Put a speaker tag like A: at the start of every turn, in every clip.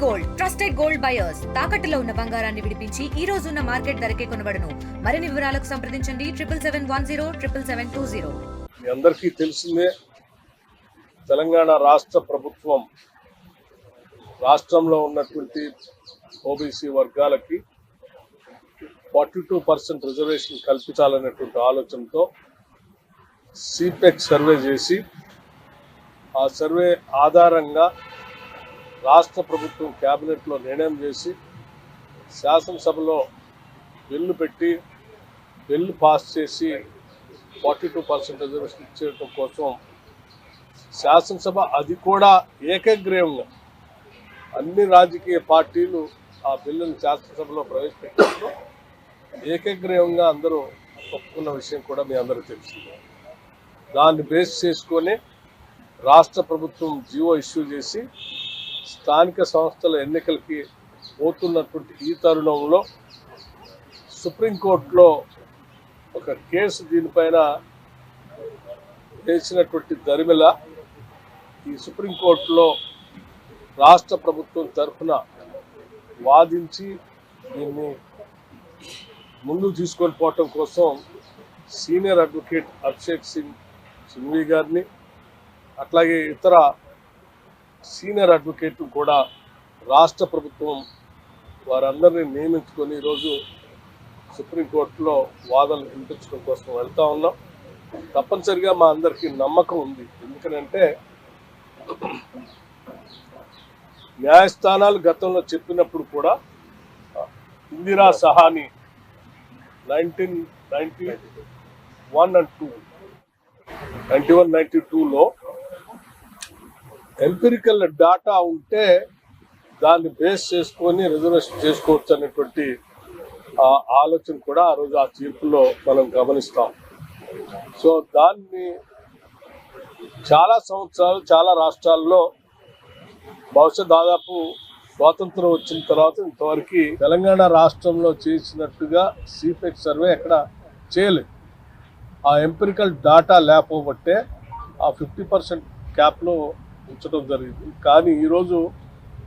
A: Gold trusted gold buyers తాకట్టులో ఉన్న బంగారాన్ని విడిపించి ఈ రోజు ఉన్న మార్కెట్ ధరకే కొనబడును. మరిన్ని వివరాలకు సంప్రదించండి 7771077720.
B: మీ అందరికీ తెలిసిందే, తెలంగాణ రాష్ట్ర ప్రభుత్వం రాష్ట్రంలో ఉన్నటువంటి ఓబీసీ వర్గాలకి 42% రిజర్వేషన్ కల్పించాలనేటువంటి ఆలోచనతో సిపెక్ సర్వే చేసి ఆ సర్వే ఆధారంగా రాష్ట్ర ప్రభుత్వం క్యాబినెట్లో నిర్ణయం చేసి శాసనసభలో బిల్లు పాస్ చేసి 42% రిజర్వేషన్ ఇచ్చేయడం కోసం శాసనసభ అది కూడా ఏకగ్రీవంగా అన్ని రాజకీయ పార్టీలు ఆ బిల్లును శాసనసభలో ప్రవేశపెట్టినప్పుడు ఏకగ్రీవంగా అందరూ ఒప్పుకున్న విషయం కూడా మీ అందరికీ తెలిసిందే. దాన్ని బేస్ చేసుకొని రాష్ట్ర ప్రభుత్వం జీవో ఇష్యూ చేసి స్థానిక సంస్థల ఎన్నికలకి పోతున్నటువంటి ఈ తరుణంలో సుప్రీంకోర్టులో ఒక కేసు దీనిపైన వేసినటువంటి దరిమిల ఈ సుప్రీంకోర్టులో రాష్ట్ర ప్రభుత్వం తరఫున వాదించి దీన్ని ముందుకు తీసుకొని పోవటం కోసం సీనియర్ అడ్వకేట్ అభిషేక్ సింఘ్వి గారిని అట్లాగే ఇతర సీనియర్ అడ్వకేట్ కూడా రాష్ట్ర ప్రభుత్వం వారందరినీ నియమించుకొని ఈరోజు సుప్రీంకోర్టులో వాదనలు వినిపించడం కోసం వెళ్తా ఉన్నాం. తప్పనిసరిగా మా అందరికీ నమ్మకం ఉంది. ఎందుకంటే న్యాయస్థానాలు గతంలో చెప్పినప్పుడు కూడా ఇందిరా సహాని 1991-92లో ఎంపిరికల్ డాటా ఉంటే దాన్ని బేస్ చేసుకొని రిజర్వేషన్ చేసుకోవచ్చు అనేటువంటి ఆలోచన కూడా ఆ రోజు ఆ తీర్పులో మనం గమనిస్తాం. సో దాన్ని చాలా సంవత్సరాలు చాలా రాష్ట్రాల్లో బహుశా దాదాపు స్వాతంత్రం వచ్చిన తర్వాత ఇంతవరకు తెలంగాణ రాష్ట్రంలో చేసినట్టుగా సిపెక్ సర్వే ఎక్కడ చేయలేదు. ఆ ఎంపిరికల్ డాటా లేకపోబట్టే ఆ 50% క్యాప్లో ఉంచడం జరిగింది. కానీ ఈరోజు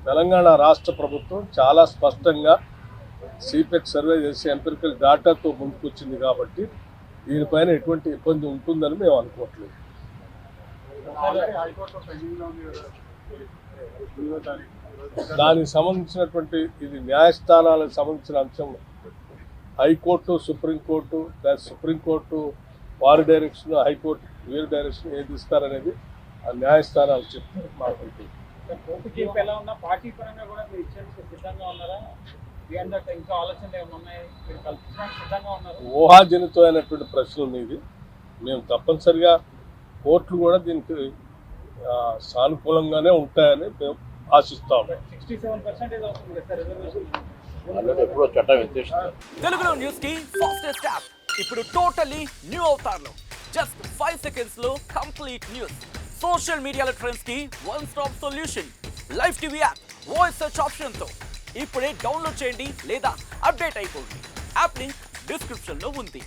B: తెలంగాణ రాష్ట్ర ప్రభుత్వం చాలా స్పష్టంగా సిపెక్ సర్వే చేసి ఎంపిరికల్ డాటాతో ముందుకొచ్చింది కాబట్టి దీనిపైన ఎటువంటి ఇబ్బంది ఉంటుందని మేము అనుకోవట్లేదు. దానికి సంబంధించినటువంటి ఇది న్యాయస్థానాలకు సంబంధించిన అంశం. హైకోర్టు, సుప్రీంకోర్టు వారి డైరెక్షన్, హైకోర్టు వీరి డైరెక్షన్ ఏది ఇస్తారనేది ఆ న్యాయస్థానాలు చెప్తారు. మాకు ఊహాజనితమైనటువంటి ప్రశ్నలు ఇది. మేము తప్పనిసరిగా కోర్టులు కూడా దీనికి సానుకూలంగానే ఉంటాయని మేము ఆశిస్తాం.
C: తెలుగులో న్యూస్ కి ఫాస్టెస్ట్ యాప్ ఇప్పుడు టోటల్లీ న్యూ అవతార్లో జస్ట్ 5 సెకండ్స్ లో కంప్లీట్ న్యూస్. సోషల్ మీడియాలో ట్రెండ్స్ కి one stop solution. Live TV app voice search option తో ఇప్పుడే డౌన్లోడ్ చేయండి లేదా అప్డేట్ అయిపోండి. యాప్ లింక్ డిస్క్రిప్షన్ లో ఉంది.